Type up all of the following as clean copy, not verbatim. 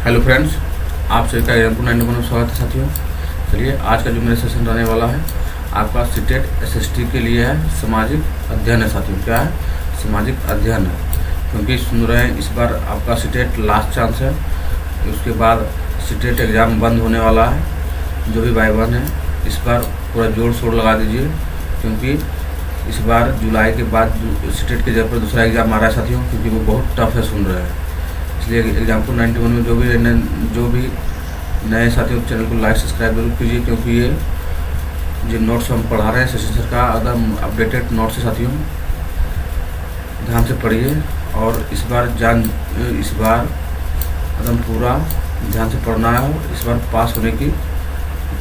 Hello friends, आप सभी का एग्जाम 91 में स्वागत है साथियों। चलिए आज का जो मेरा सेशन रहने वाला है आपका सीटेट एसएसटी के लिए है, सामाजिक अध्ययन है साथियों। क्या है? सामाजिक अध्ययन है, क्योंकि सुन रहे हैं इस बार आपका सीटेट लास्ट चांस है। उसके बाद सीटेट एग्ज़ाम बंद होने वाला है। जो भी भाई बहन है इस बार पूरा जोर शोर लगा दीजिए, क्योंकि इस बार जुलाई के बाद सीटेट के जगह पर दूसरा एग्ज़ाम आ रहा है साथियों, क्योंकि वो बहुत टफ है सुन रहे हैं। इसलिए एग्जाम 91 में जो भी नए साथियों चैनल को लाइक सब्सक्राइब जरूर कीजिए, क्योंकि ये जो नोट्स हम पढ़ा रहे हैं सेशन सर का एकदम अपडेटेड नोट्स है साथियों। ध्यान से पढ़िए और इस बार एकदम पूरा ध्यान से पढ़ना है और इस बार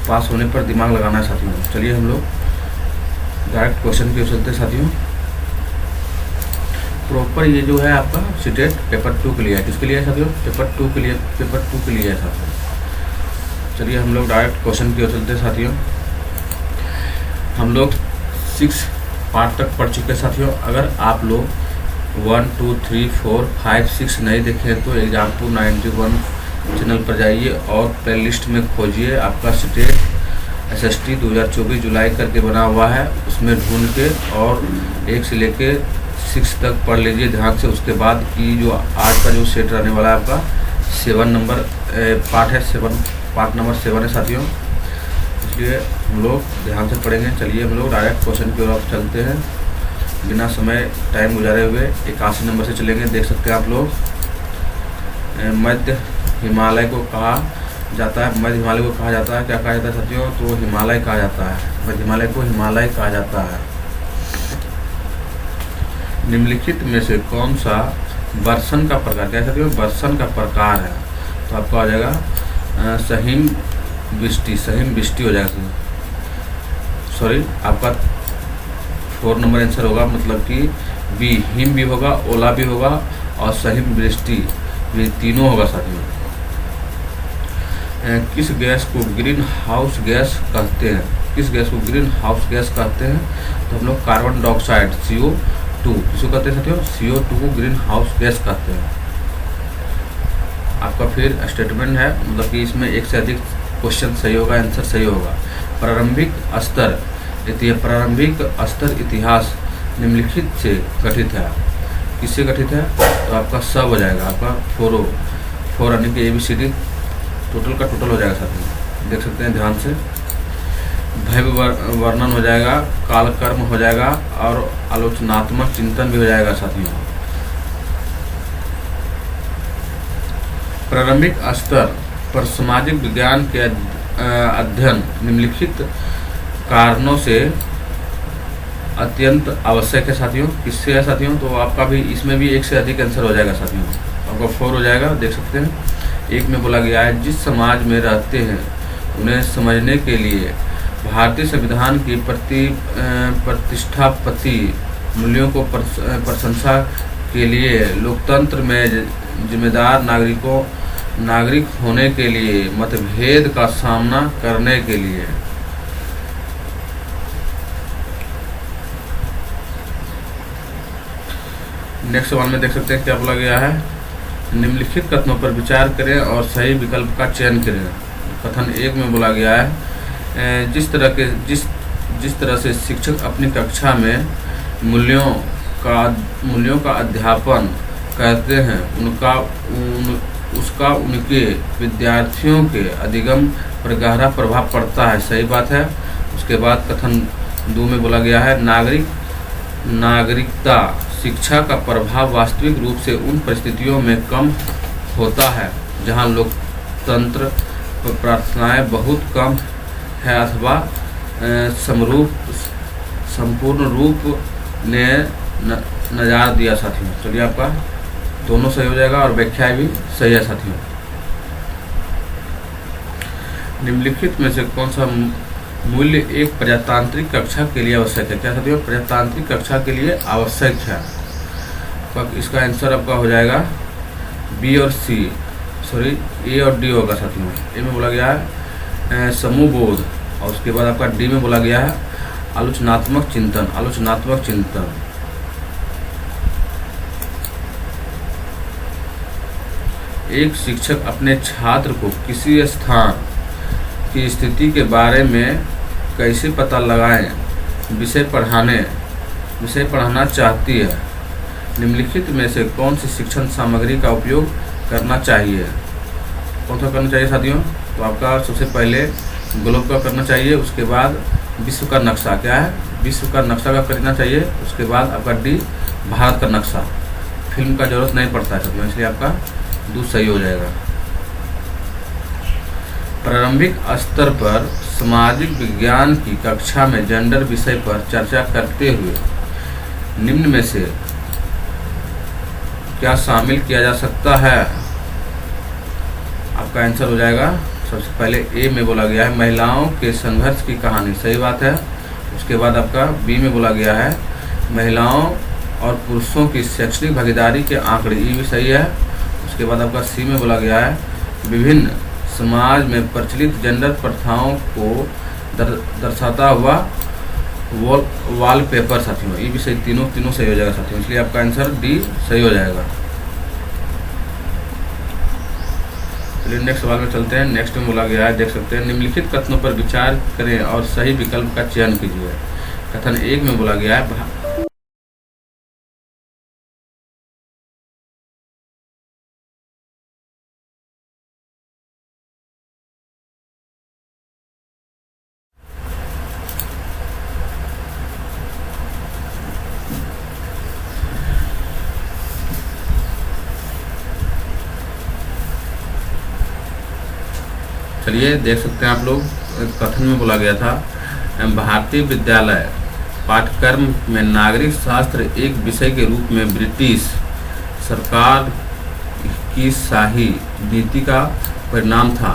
पास होने पर दिमाग लगाना है साथियों। चलिए हम लोग डायरेक्ट क्वेश्चन की ओर चलते हैं साथियों। प्रॉपर ये जो है आपका सीटेट पेपर 2 के लिए है। किसके लिए है साथियों? पेपर 2 के लिए है साथियों। चलिए हम लोग डायरेक्ट क्वेश्चन की ओर चलते हैं साथियों। हम लोग 6 पार्ट तक पढ़ चुके हैं साथियों। अगर आप लोग 1, 2, 3, 4, 5, 6 नहीं देखें तो एग्जाम्पल 91 चैनल पर जाइए और प्लेलिस्ट में खोजिए आपका सीटेट एसएसटी 2024 जुलाई करके बना हुआ है। उसमें ढूंढ के और 1 से लेके 6 तक पढ़ लीजिए ध्यान से। उसके बाद की जो आज का जो सेट रहने वाला है आपका 7 नंबर पार्ट है, पार्ट नंबर 7 है साथियों। इसलिए हम लोग ध्यान से पढ़ेंगे। चलिए हम लोग डायरेक्ट क्वेश्चन की ओर चलते हैं बिना समय टाइम गुजारे हुए। 81 नंबर से चलेंगे। देख सकते हैं आप लोग, मध्य हिमालय को कहा जाता है। मध्य हिमालय को कहा जाता है, क्या कहा जाता है साथियों? तो हिमालय कहा जाता है। मध्य हिमालय को हिमालय कहा जाता है। निम्नलिखित में से कौन सा वर्षण का प्रकार, क्या साथियों? वर्षण का प्रकार है। तो आपका हो जाएगा सहिम वृष्टि हो जाएगा। सॉरी, आपका 4 नंबर आंसर होगा, मतलब कि बी, हिम भी होगा, ओला भी होगा और सहिम वृष्टि, ये तीनों होगा साथियों। किस गैस को ग्रीन हाउस गैस कहते हैं? किस गैस को ग्रीन हाउस गैस कहते हैं? तो हम लोग कार्बन डाइऑक्साइड CO2 किसको कहते हैं साथियों? CO2 को ग्रीन हाउस गैस कहते हैं। आपका फिर स्टेटमेंट है, मतलब कि इसमें एक से अधिक क्वेश्चन सही होगा, आंसर सही होगा। प्रारंभिक स्तर इतिहास निम्नलिखित से गठित है। किससे गठित है? तो आपका सब हो जाएगा, आपका 4 यानी कि ABCD टोटल का टोटल हो जाएगा साथियों। देख सकते हैं ध्यान से। भय वर्णन हो जाएगा, कालकर्म हो जाएगा और आलोचनात्मक चिंतन भी हो जाएगा साथियों। प्रारंभिक स्तर पर सामाजिक विज्ञान के अध्ययन निम्नलिखित कारणों से अत्यंत आवश्यक है साथियों। किससे है साथियों? तो आपका भी इसमें भी 1 से अधिक आंसर हो जाएगा साथियों। आपका 4 हो जाएगा। देख सकते हैं 1 में बोला गया है, जिस समाज में रहते हैं उन्हें समझने के लिए भारतीय संविधान की प्रतिष्ठापति मूल्यों को प्रशंसा के लिए लोकतंत्र में जिम्मेदार नागरिक होने के लिए मतभेद का सामना करने के लिए। नेक्स्ट वन में देख सकते हैं क्या बोला गया है, निम्नलिखित कथनों पर विचार करें और सही विकल्प का चयन करें। कथन 1 में बोला गया है, जिस तरह से शिक्षक अपनी कक्षा में मूल्यों का अध्यापन करते हैं उसका उनके विद्यार्थियों के अधिगम पर गहरा प्रभाव पड़ता है। सही बात है। उसके बाद कथन 2 में बोला गया है, नागरिकता शिक्षा का प्रभाव वास्तविक रूप से उन परिस्थितियों में कम होता है जहां लोकतंत्र प्रार्थनाएं बहुत कम है अथवा संपूर्ण रूप ने नजार दिया साथियों। चलिए आपका दोनों सही हो जाएगा और व्याख्याएं भी सही है साथियों। निम्नलिखित में से कौन सा मूल्य एक प्रजातांत्रिक कक्षा के लिए आवश्यक है? क्या साथियों? प्रजातांत्रिक कक्षा के लिए आवश्यक है। इसका आंसर आपका हो जाएगा B और C, सॉरी A और D होगा साथियों। A में बोला गया है समूह बोध और उसके बाद आपका D में बोला गया है आलोचनात्मक चिंतन। एक शिक्षक अपने छात्र को किसी स्थान की स्थिति के बारे में कैसे पता लगाएं, विषय पढ़ाना चाहती है। निम्नलिखित में से कौन सी शिक्षण सामग्री का उपयोग करना चाहिए? कौन सा करना चाहिए साथियों? तो आपका सबसे पहले ग्लोब का करना चाहिए, उसके बाद विश्व का नक्शा। क्या है? विश्व का नक्शा का करना चाहिए, उसके बाद आपका डी भारत का नक्शा। फिल्म का जरूरत नहीं पड़ता है साथियों, इसलिए आपका दूसरा सही हो जाएगा। प्रारंभिक स्तर पर सामाजिक विज्ञान की कक्षा में जेंडर विषय पर चर्चा करते हुए निम्न में से क्या शामिल किया जा सकता है? आपका आंसर हो जाएगा सबसे पहले ए में बोला गया है महिलाओं के संघर्ष की कहानी, सही बात है। उसके बाद आपका बी में बोला गया है महिलाओं और पुरुषों की शैक्षणिक भागीदारी के आंकड़े, ये भी सही है। उसके बाद आपका सी में बोला गया है विभिन्न समाज में प्रचलित जेंडर प्रथाओं को दर्शाता हुआ वॉलपेपर साथियों, ये भी सही, तीनों सही हो जाएगा साथियों, इसलिए आपका आंसर डी सही हो जाएगा। चलिए नेक्स्ट सवाल में चलते हैं। नेक्स्ट में बोला गया है, देख सकते हैं, निम्नलिखित कथनों पर विचार करें और सही विकल्प का चयन कीजिए। कथन 1 में बोला गया है चलिए देख सकते हैं आप लोग, कथन में बोला गया था भारतीय विद्यालय पाठ्यक्रम में नागरिक शास्त्र एक विषय के रूप में ब्रिटिश सरकार की शाही नीति का परिणाम था।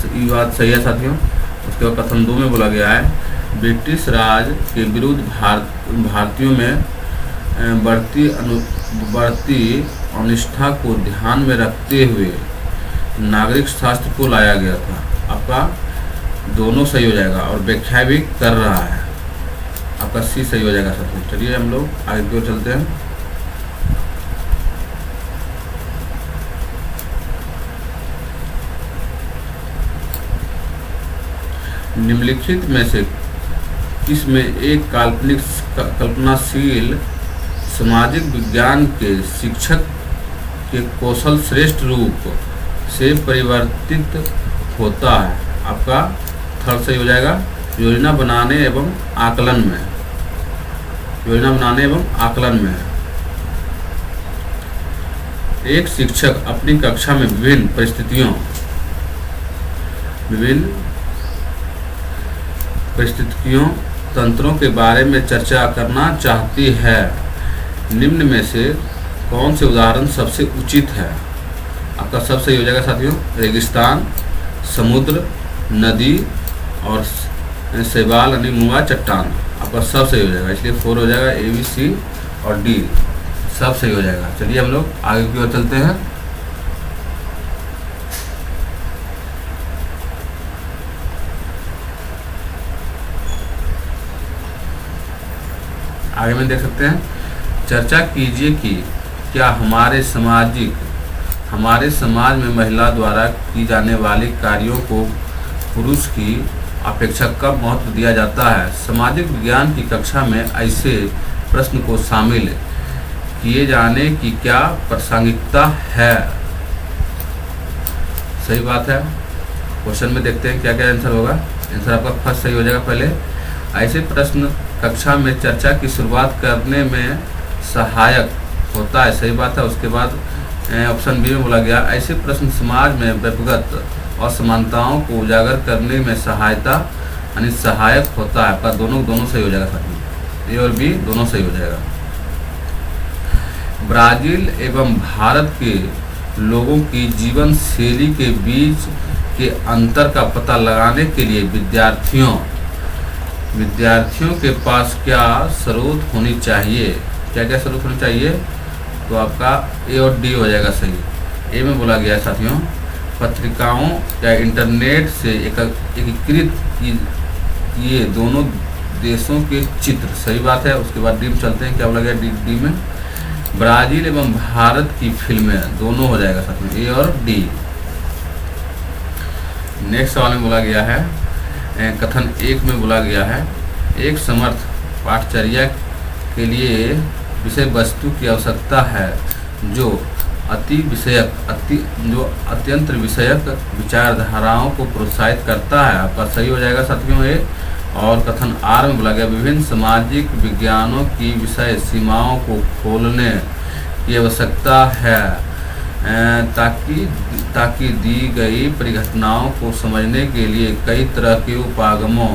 ये बात सही है साथियों। उसके बाद कथन 2 में बोला गया है ब्रिटिश राज के विरुद्ध भारतीयों में बढ़ती अनिष्ठा को ध्यान में रखते हुए नागरिक शास्त्र को लाया गया था। आपका दोनों सही हो जाएगा और व्याख्या भी कर रहा है, आपका सी सही हो जाएगा साथियों। चलिए हम लोग आगे की ओर चलते हैं। निम्नलिखित में से किसमें एक कल्पनाशील सामाजिक विज्ञान के शिक्षक के कौशल श्रेष्ठ रूप से परिवर्तित होता है? आपका थर्ड सही हो जाएगा। योजना बनाने एवं आकलन में एक शिक्षक अपनी कक्षा में विभिन्न परिस्थितियों तंत्रों के बारे में चर्चा करना चाहती है। निम्न में से कौन से उदाहरण सबसे उचित है? आपका सब सही हो जाएगा साथियों। रेगिस्तान, समुद्र, नदी और शैवाल यानी मुआ चट्टान, आपका सब सही हो जाएगा, इसलिए 4 हो जाएगा। ए बी सी और डी सब सही हो जाएगा। चलिए हम लोग आगे की ओर चलते हैं। आगे में देख सकते हैं, चर्चा कीजिए कि क्या हमारे समाज में महिला द्वारा की जाने वाले कार्यों को पुरुष की अपेक्षा कम महत्व दिया जाता है। सामाजिक विज्ञान की कक्षा में ऐसे प्रश्न को शामिल किए जाने की क्या प्रासंगिकता है? सही बात है। क्वेश्चन में देखते हैं क्या क्या आंसर होगा। आंसर आपका फर्स्ट सही हो जाएगा। पहले ऐसे प्रश्न कक्षा में चर्चा की शुरुआत करने में सहायक होता है, सही बात है। उसके बाद ऑप्शन बी में बोला गया ऐसे प्रश्न समाज में व्यक्तिगत असमानताओं को उजागर करने में सहायक होता है। आपका दोनों सही हो जाएगा साथ में, ए और बी दोनों सही हो जाएगा। ब्राजील एवं भारत के लोगों की जीवन शैली के बीच के अंतर का पता लगाने के लिए विद्यार्थियों के पास क्या स्रोत होनी चाहिए? क्या क्या स्रोत होनी चाहिए? तो आपका ए और डी हो जाएगा सही। ए में बोला गया है साथियों पत्रिकाओं या इंटरनेट से एकीकृत ये दोनों देशों के चित्र, सही बात है। उसके बाद डी में चलते हैं, क्या बोला गया डी में ब्राज़ील एवं भारत की फिल्में, दोनों हो जाएगा साथ में, ए और डी। नेक्स्ट सवाल में बोला गया है, कथन 1 में बोला गया है, एक समर्थ पाठचर्या के लिए विषय वस्तु की आवश्यकता है जो अत्यंत विषयक विचारधाराओं को प्रोत्साहित करता है। आपका सही हो जाएगा साथियों ये। और कथन आर में बोला गया, विभिन्न सामाजिक विज्ञानों की विषय सीमाओं को खोलने की आवश्यकता है ताकि दी गई परिघटनाओं को समझने के लिए कई तरह के उपागमों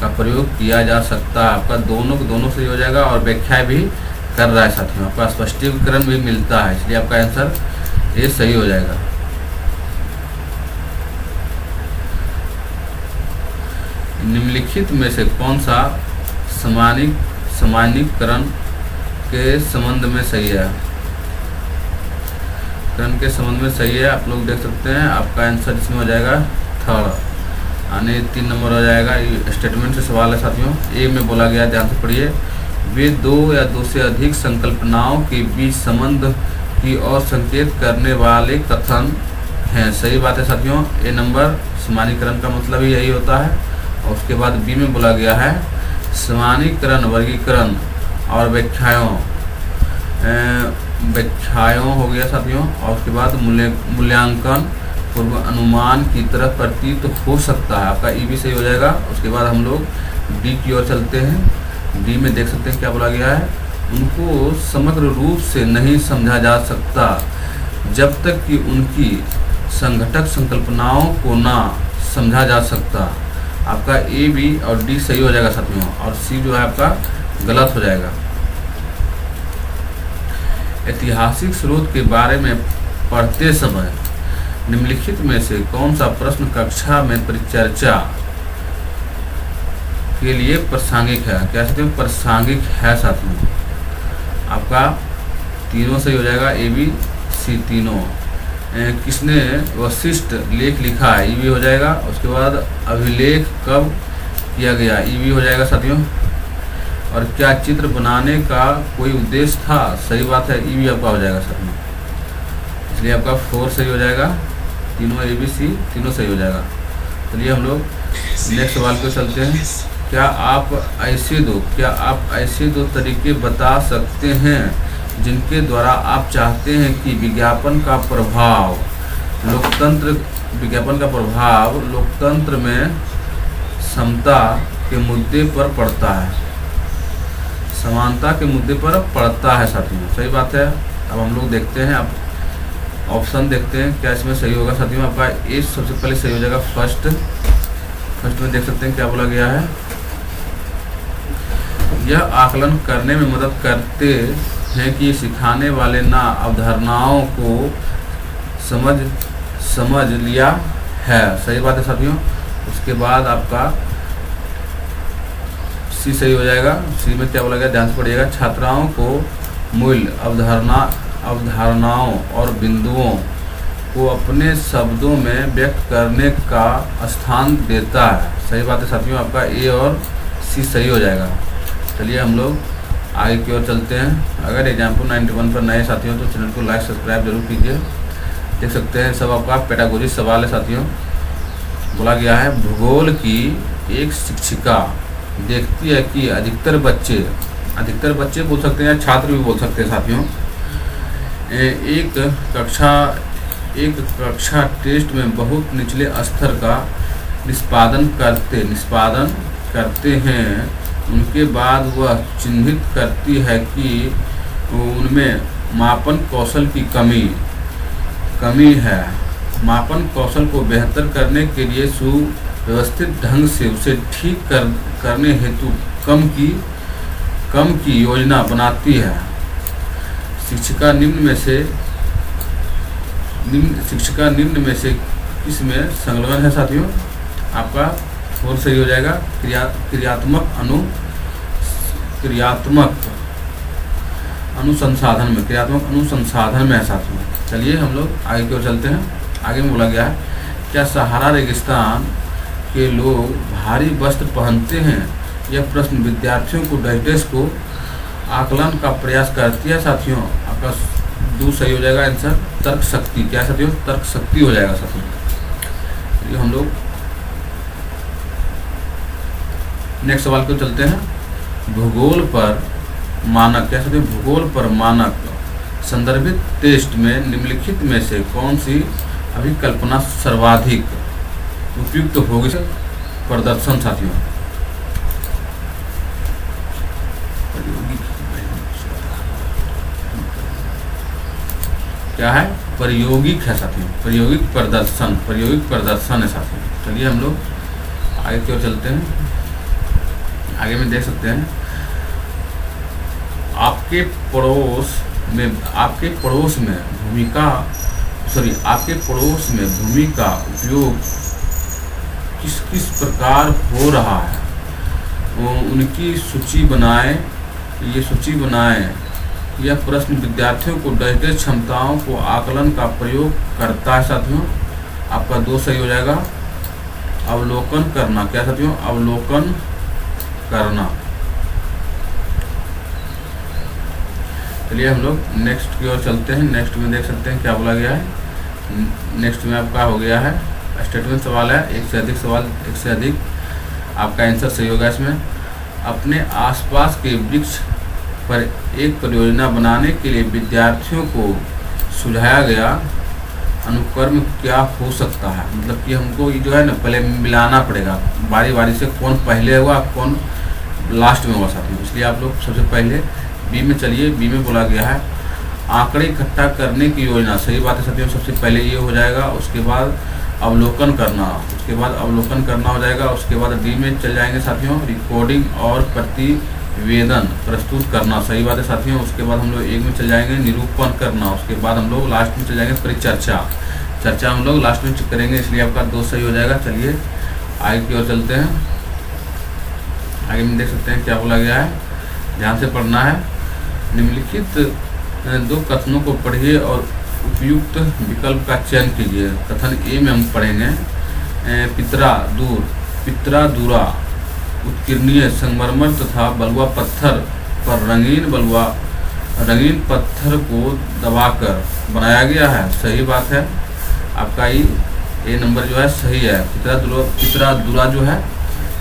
का प्रयोग किया जा सकता है। आपका दोनों सही हो जाएगा और व्याख्या भी कर रहा है साथियों, आपका स्पष्टीकरण भी मिलता है, इसलिए आपका आंसर ये सही हो जाएगा। निम्नलिखित में से कौन सा सामान्यीकरण के संबंध में सही है? करण के संबंध में सही है, आप लोग देख सकते हैं। आपका आंसर इसमें हो जाएगा थर्ड, यानी 3 नंबर हो जाएगा। ये स्टेटमेंट से सवाल है साथियों। ए में बोला गया, ध्यान से पढ़िए, वे 2 या 2 से अधिक संकल्पनाओं के बीच संबंध की ओर संकेत करने वाले कथन हैं। सही बात है साथियों। ए नंबर सामान्यीकरण का मतलब ही यही होता है। और उसके बाद बी में बोला गया है, सामान्यीकरण वर्गीकरण और व्याख्याओं हो गया साथियों। और उसके बाद मूल्यांकन पूर्व अनुमान की तरह प्रतीत हो सकता है। आपका ई भी सही हो जाएगा। उसके बाद हम लोग डी की ओर चलते हैं। डी में देख सकते हैं क्या बोला गया है, उनको समग्र रूप से नहीं समझा जा सकता जब तक कि उनकी संघटक संकल्पनाओं को ना समझा जा सकता। आपका ए बी और डी सही हो जाएगा साथियों। और सी जो है आपका गलत हो जाएगा। ऐतिहासिक स्रोत के बारे में पढ़ते समय निम्नलिखित में से कौन सा प्रश्न कक्षा में परिचर्चा के लिए प्रासंगिक है? क्या कहते हैं, प्रासंगिक है साथियों। आपका तीनों सही हो जाएगा, ए बी सी तीनों। किसने वशिष्ठ लेख लिखा है? ई भी हो जाएगा। उसके बाद अभिलेख कब किया गया? ई भी हो जाएगा साथियों। और क्या चित्र बनाने का कोई उद्देश्य था? सही बात है, ई भी आपका हो जाएगा साथियों। इसलिए आपका 4 सही हो जाएगा। तीनों ए बी सी तीनों सही हो जाएगा। चलिए हम लोग नेक्स्ट सवाल पे चलते हैं। क्या आप ऐसे दो तरीके बता सकते हैं जिनके द्वारा आप चाहते हैं कि विज्ञापन का प्रभाव लोकतंत्र में समता के मुद्दे पर पड़ता है, समानता के मुद्दे पर पड़ता है साथियों। सही बात है। अब हम लोग देखते हैं, आप ऑप्शन देखते हैं क्या इसमें सही होगा साथियों। आपका ए सबसे पहले सही हो जाएगा। फर्स्ट में देख सकते हैं क्या बोला गया है, यह आकलन करने में मदद करते हैं कि सिखाने वाले ना अवधारणाओं को समझ लिया है। सही बात है साथियों। उसके बाद आपका सी सही हो जाएगा। सी में क्या बोला गया, ध्यान से पढ़िएगा, छात्राओं को मूल्य अवधारणाओं और बिंदुओं को अपने शब्दों में व्यक्त करने का स्थान देता है। सही बात है साथियों। आपका ए और सी सही हो जाएगा। चलिए हम लोग आगे की ओर चलते हैं। अगर एग्जाम्पल 91 पर नए साथियों तो चैनल को लाइक सब्सक्राइब जरूर कीजिए। देख सकते हैं सब आपका पेडागोजी सवाल है साथियों। बोला गया है, भूगोल की एक शिक्षिका देखती है कि अधिकतर बच्चे बोल सकते हैं, छात्र भी बोल सकते हैं साथियों, एक कक्षा टेस्ट में बहुत निचले स्तर का निष्पादन करते हैं। उनके बाद वह चिन्हित करती है कि उनमें मापन कौशल की कमी है। मापन कौशल को बेहतर करने के लिए सुव्यवस्थित ढंग से उसे ठीक करने हेतु कम की योजना बनाती है। शिक्षिका निम्न में से किसमें संलग्न है साथियों? आपका 4 सही हो जाएगा। क्रियात्मक अनुसंसाधन में है साथियों। चलिए हम लोग आगे की ओर चलते हैं। आगे में बोला गया है, क्या सहारा रेगिस्तान के लोग भारी वस्त्र पहनते हैं? यह प्रश्न विद्यार्थियों को डैश को आकलन का प्रयास करती है साथियों। आपका दो सही हो जाएगा आंसर। तर्क शक्ति, क्या साथियों, तर्क शक्ति हो जाएगा साथियों। चलिए हम लोग नेक्स्ट सवाल को चलते हैं। भूगोल पर मानक, क्या साथियों, भूगोल पर मानक संदर्भित टेस्ट में निम्नलिखित में से कौन सी अभिकल्पना सर्वाधिक उपयुक्त होगी प्रदर्शन साथियों। क्या है, प्रायोगिक है साथियों, प्रायोगिक प्रदर्शन, प्रायोगिक प्रदर्शन है साथियों। चलिए हम लोग आगे की ओर चलते हैं। आगे में देख सकते हैं, आपके पड़ोस में भूमि का उपयोग किस किस प्रकार हो रहा है, उनकी सूची बनाएं। ये सूची बनाएं। यह प्रश्न विद्यार्थियों को डैश क्षमताओं को आकलन का प्रयोग करता है साथियों। आपका दो सही हो जाएगा। अवलोकन करना, क्या साथियों, अवलोकन करना। चलिए हम लोग नेक्स्ट की ओर चलते हैं। नेक्स्ट में देख सकते हैं क्या बोला गया है। नेक्स्ट में आपका हो गया है स्टेटमेंट सवाल है, एक से अधिक सवाल, एक से अधिक आपका आंसर सही होगा इसमें। अपने आसपास के वृक्ष पर एक परियोजना बनाने के लिए विद्यार्थियों को सुझाया गया अनुक्रम क्या हो सकता है। मतलब कि हमको ये जो है ना पहले मिलाना पड़ेगा, बारी बारी से कौन पहले होगा कौन लास्ट में होगा साथियों। इसलिए आप लोग सबसे पहले बी में चलिए। बी में बोला गया है आंकड़े इकट्ठा करने की योजना, सही बात है साथियों। सबसे पहले ये हो जाएगा, उसके बाद अवलोकन करना, उसके बाद अवलोकन करना हो जाएगा। उसके बाद डी में चल जाएंगे साथियों, रिकॉर्डिंग और प्रतिवेदन प्रस्तुत करना, सही बात है साथियों। उसके बाद हम लोग एक में चल जाएंगे निरूपण करना। उसके बाद हम लोग लास्ट में चल जाएंगे परिचर्चा, चर्चा हम लोग लास्ट में करेंगे। इसलिए आपका दो सही हो जाएगा। चलिए आगे की ओर चलते हैं। आगे में देख सकते हैं क्या बोला गया है, ध्यान से पढ़ना है। निम्नलिखित दो कथनों को पढ़िए और उपयुक्त विकल्प का चयन कीजिए। कथन ए में हम पढ़ेंगे पितरा दूरा उत्कीर्णीय संगमरमर तथा बलुआ पत्थर पर रंगीन पत्थर को दबाकर बनाया गया है, सही बात है। आपका ए नंबर जो है सही है। पितरा दूरा जो है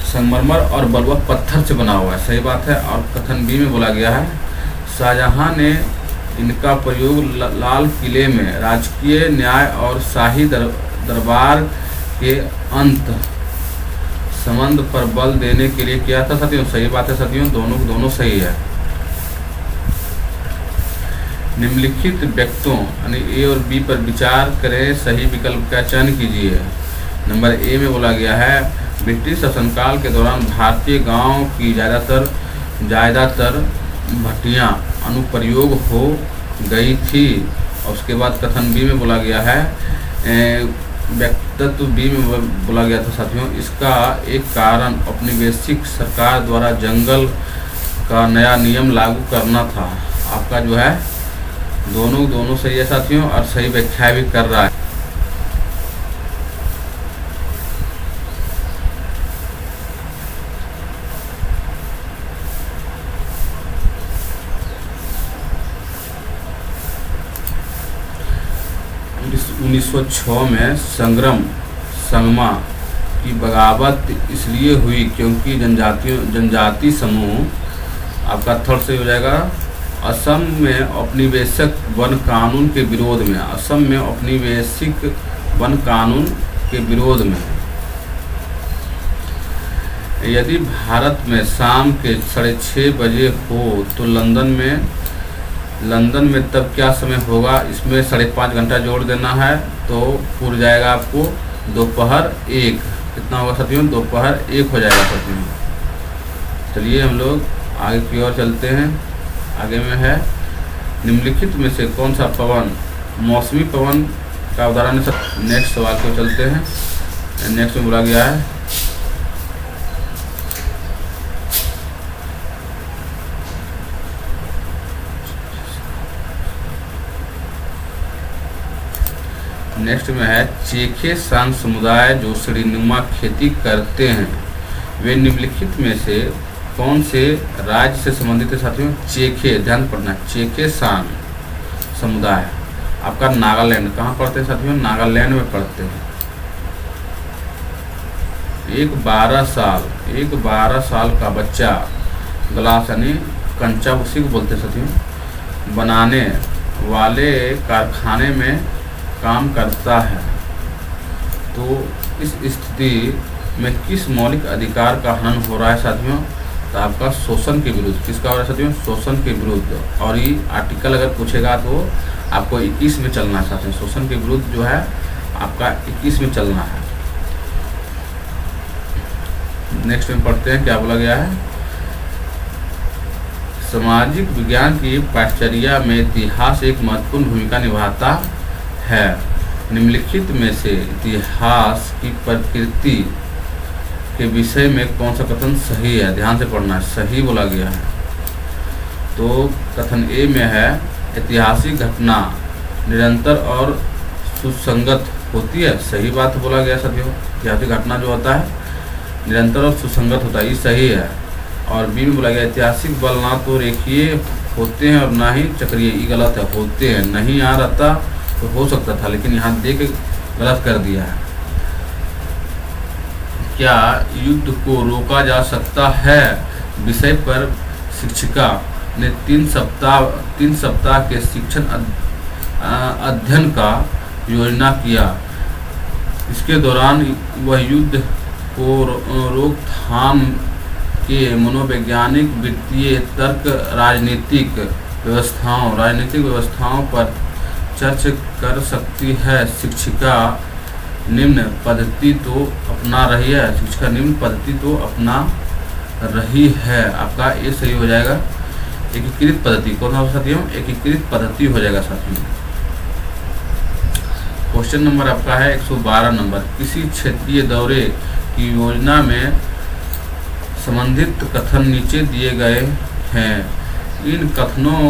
संगमरमर और बलुआ पत्थर से बना हुआ है, सही बात है। और कथन बी में बोला गया है शाहजहां ने इनका प्रयोग लाल किले में राजकीय न्याय और शाही दरबार के अंत संबंध पर बल देने के लिए किया था साथियों, सही बात है साथियों। दोनों सही है। निम्नलिखित व्यक्तियों यानी ए और बी पर विचार करें, सही विकल्प का चयन कीजिए। नंबर ए में बोला गया है ब्रिटिश शासनकाल के दौरान भारतीय गांव की ज़्यादातर भट्टियां अनुप्रयोग हो गई थी। और उसके बाद कथन बी में बोला गया है व्यक्तित्व बी में बोला गया था साथियों, इसका एक कारण औपनिवेशिक सरकार द्वारा जंगल का नया नियम लागू करना था। आपका जो है दोनों सही है साथियों और सही व्याख्या भी कर रहा है। उन्नीस 1906 में संगमा की बगावत इसलिए हुई क्योंकि जनजाति समूह, आपका थर्ड से हो जाएगा, असम में औपनिवेशिक वन कानून के विरोध में, असम में औपनिवेशिक वन कानून के विरोध में। यदि भारत में शाम के 6:30 बजे हो तो लंदन में तब क्या समय होगा, इसमें 5.5 घंटा जोड़ देना है तो पूरा जाएगा आपको दोपहर 1। कितना होगा साथियों, दोपहर 1 हो जाएगा साथियों। चलिए हम लोग आगे की ओर चलते हैं। आगे में है निम्नलिखित में से कौन सा पवन मौसमी पवन का उदाहरण है। नेक्स्ट सवाल को चलते हैं। नेक्स्ट में बोला गया है नेक्स्ट में है चेखे सांग समुदाय जो श्रेणीनुमा खेती करते हैं वे निम्नलिखित में से कौन से राज्य से संबंधित है साथियों। चेखे, ध्यान पढ़ना, चेखे सांग समुदाय आपका नागालैंड। कहाँ पढ़ते हैं साथियों? नागालैंड में पढ़ते हैं। एक 12 साल का बच्चा ग्लास यानी कंचा उसी को बोलते हैं साथियों, बनाने वाले कारखाने में काम करता है। तो इस स्थिति में किस मौलिक अधिकार का हनन हो रहा है साथियों? तो आपका शोषण के विरुद्ध। किसका हो रहा है साथियों? शोषण के विरुद्ध। और ये आर्टिकल अगर पूछेगा तो आपको 21 में चलना है साथियों। शोषण के विरुद्ध जो है आपका 21 में चलना है। नेक्स्ट में पढ़ते हैं क्या बोला गया है। सामाजिक विज्ञान की पाठ्यचर्या में इतिहास एक महत्वपूर्ण भूमिका निभाता है। निम्नलिखित में से इतिहास की प्रकृति के विषय में कौन सा कथन सही है? ध्यान से पढ़ना है, सही बोला गया है। तो कथन ए में है ऐतिहासिक घटना निरंतर और सुसंगत होती है। सही बात बोला गया साथियों। ऐतिहासिक घटना जो होता है निरंतर और सुसंगत होता है, ये सही है। और बी में बोला गया ऐतिहासिक बल ना तो रेखीय होते हैं और ना ही चक्रीय, ये गलत है। होते हैं, नहीं यहाँ रहता तो हो सकता था, लेकिन यहाँ दे के गलत कर दिया है। क्या युद्ध को रोका जा सकता है विषय पर शिक्षिका ने 3 सप्ताह के शिक्षण अध्ययन का योजना किया। इसके दौरान वह युद्ध को रोकथाम के मनोवैज्ञानिक, वित्तीय, तर्क, राजनीतिक व्यवस्थाओं पर चर्चा कर सकती है। शिक्षिका निम्न पद्धति तो अपना रही है। शिक्षिका निम्न पद्धति तो अपना रही है। आपका ये सही हो जाएगा। एकीकृत पद्धति कौन सा साथियों? एकीकृत पद्धति हो जाएगा साथियों। क्वेश्चन नंबर आपका है 112 नंबर। किसी क्षेत्रीय दौरे की योजना में संबंधित कथन नीचे दिए गए हैं। इन कथनों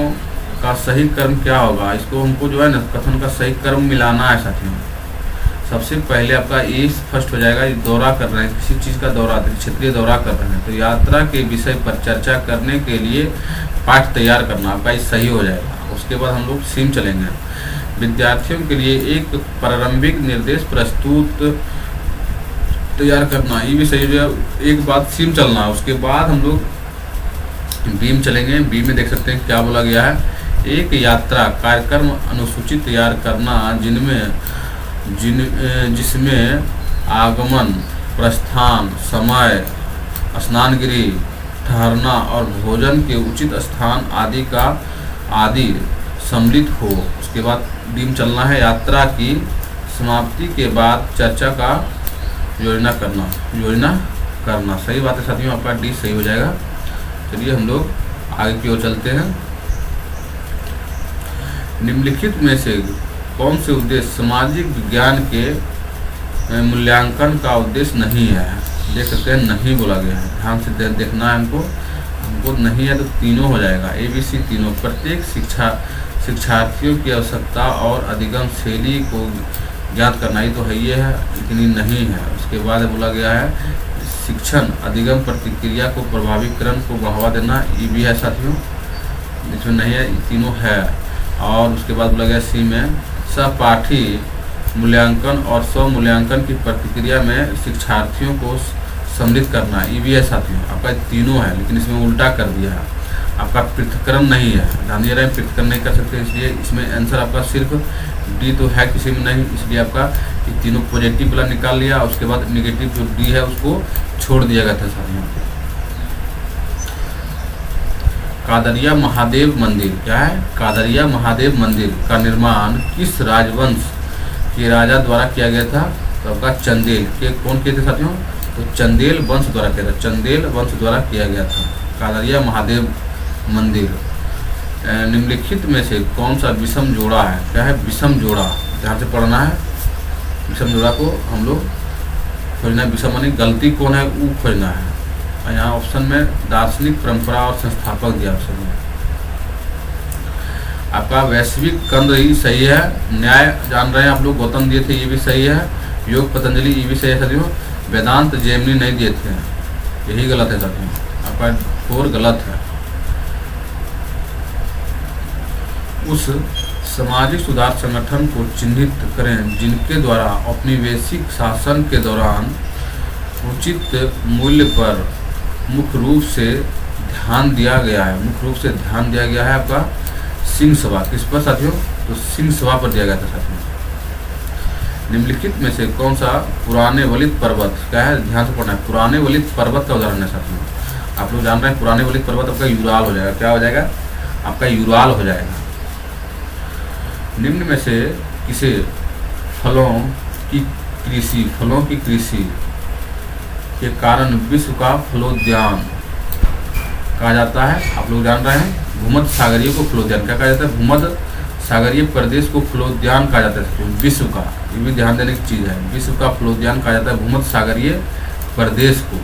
का सही क्रम क्या होगा? इसको हमको जो है ना कथन का सही क्रम मिलाना है साथियों। सबसे पहले आपका ये फर्स्ट हो जाएगा, ये दौरा कर रहे हैं, किसी चीज़ का दौरा, क्षेत्रीय दौरा कर रहे हैं, तो यात्रा के विषय पर चर्चा करने के लिए पाठ तैयार करना, आपका ये सही हो जाएगा। उसके बाद हम लोग सीम चलेंगे। विद्यार्थियों के लिए एक प्रारंभिक निर्देश प्रस्तुत तैयार करना, ये भी सही है। एक बात सीम चलना। उसके बाद हम लोग बी में चलेंगे। बी में देख सकते हैं क्या बोला गया है। एक यात्रा कार्यक्रम अनुसूची तैयार करना जिसमें आगमन, प्रस्थान, समय, स्नानगृह, ठहरना और भोजन के उचित स्थान आदि सम्मिलित हो। उसके बाद डी में चलना है। यात्रा की समाप्ति के बाद चर्चा का योजना करना। सही बात है साथियों, आपका डी सही हो जाएगा। चलिए हम लोग आगे की ओर चलते हैं। निम्नलिखित में से कौन से उद्देश्य सामाजिक विज्ञान के मूल्यांकन का उद्देश्य नहीं है? देख सकते हैं नहीं बोला गया है। ध्यान से देखना है हमको नहीं है तो तीनों हो जाएगा। ABC तीनों। प्रत्येक शिक्षार्थियों की आवश्यकता और अधिगम शैली को ज्ञात करना, ही तो है ये है, लेकिन ये नहीं है। उसके बाद बोला गया है शिक्षण अधिगम प्रतिक्रिया को प्रभावीकरण को बढ़ावा देना, ये भी है साथियों, इसमें नहीं है, ये तीनों है। और उसके बाद बोला गया सी में सहपाठी मूल्यांकन और स्वमूल्यांकन की प्रतिक्रिया में शिक्षार्थियों को सम्मिलित करना, ये भी है साथियों। आपका तीनों है, लेकिन इसमें उल्टा कर दिया है। आपका पृथक्करण नहीं है, ध्यान दिया रहे, पृथक्करण नहीं कर सकते, इसलिए इसमें आंसर आपका सिर्फ डी तो है, किसी में नहीं, इसलिए आपका ये तीनों पॉजिटिव वाला निकाल लिया। उसके बाद नेगेटिव जो डी है उसको छोड़ दिया गया था साथियों। कादरिया महादेव मंदिर क्या है? कादरिया महादेव मंदिर का निर्माण किस राजवंश के राजा द्वारा किया गया था? तो आपका चंदेल के कौन किए थे साथियों? तो चंदेल वंश द्वारा किया था, चंदेल वंश द्वारा किया गया था कादरिया महादेव मंदिर। निम्नलिखित में से कौन सा विषम जोड़ा है? क्या है? विषम जोड़ा, ध्यान से पढ़ना है। विषम जोड़ा को हम लोग खोजना है। विषम मानी गलती कौन है वो खोजना है। और यहाँ ऑप्शन में दार्शनिक परंपरा और संस्थापक दिया ऑप्शन में। आपका वैश्विक कंद ही सही है। न्याय जान रहे हैं आप लोग, गौतम दिए थे, ये भी सही है। योग पतंजलि, ये भी सही है साथियों। वेदांत जेमिनी नहीं दिए थे, यही गलत है साथियों। आपका 4 गलत है। उस सामाजिक सुधार संगठन को चिन्हित करें जिनके द्वारा औपनिवेशिक शासन के दौरान उचित मूल्य पर मुख्य रूप से ध्यान दिया गया है। मुख्य रूप से ध्यान दिया गया है आपका सिंह सभा। किस पर साथियों? तो सिंह सभा पर दिया गया था साथियों। निम्नलिखित में से कौन सा पुराने वलित पर्वत क्या है? ध्यान से पढ़ना है। पुराने वलित पर्वत का उदाहरण है साथियों। आप लोग जान रहे हैं पुराने वलित पर्वत आपका यूराल हो जाएगा। क्या हो जाएगा? आपका यूराल हो जाएगा। निम्न में से किसे फलों की कृषि के कारण विश्व का फलोद्यान कहा जाता है? आप लोग जान रहे हैं भूमध्य सागरीय को फलोद्यान क्या कहा जाता है? भूमध्य सागरीय प्रदेश को फलोद्यान कहा जाता है विश्व का। ये भी ध्यान देने की चीज़ है। विश्व का फलोद्यान कहा जाता है भूमध्य सागरीय प्रदेश को।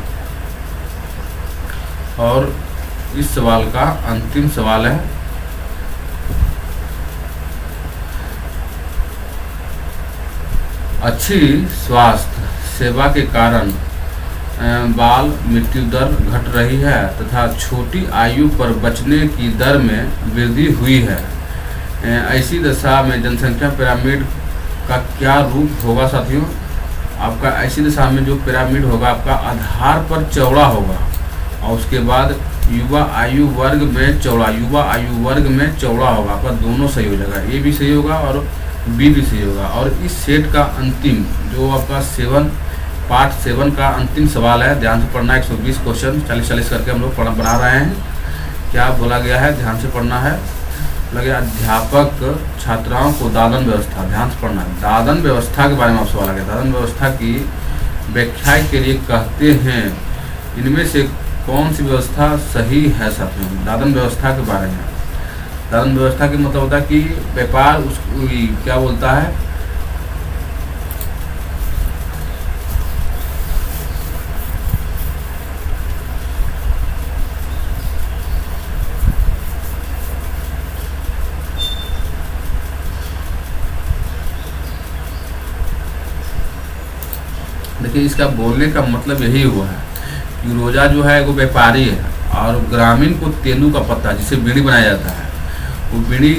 और इस सवाल का अंतिम सवाल है, अच्छी स्वास्थ्य सेवा के कारण बाल मृत्यु दर घट रही है तथा छोटी आयु पर बचने की दर में वृद्धि हुई है। ऐसी दशा में जनसंख्या पिरामिड का क्या रूप होगा साथियों? आपका ऐसी दशा में जो पिरामिड होगा आपका आधार पर चौड़ा होगा और उसके बाद युवा आयु वर्ग में चौड़ा होगा। आपका दोनों सही हो जाएगा, ए भी सही होगा और बी भी सही होगा। और इस सेट का अंतिम जो आपका पार्ट 7 का अंतिम सवाल है, ध्यान से पढ़ना। 120 क्वेश्चन 40-40 करके हम लोग बना रहे हैं। क्या बोला गया है? ध्यान से पढ़ना है। लगे अध्यापक छात्राओं को दादन व्यवस्था, ध्यान से पढ़ना है। दादन व्यवस्था के बारे में आप सवाल आ गया। दादन व्यवस्था की व्याख्या के लिए कहते हैं इनमें से कौन सी व्यवस्था सही है साथियों? दादन व्यवस्था के बारे में। दादन व्यवस्था के मतलब होता है कि व्यापार क्या बोलता है? देखिए इसका बोलने का मतलब यही हुआ है कि रोजा जो है वो व्यापारी है और ग्रामीण को तेंदू का पत्ता जिससे बीड़ी बनाया जाता है वो बीड़ी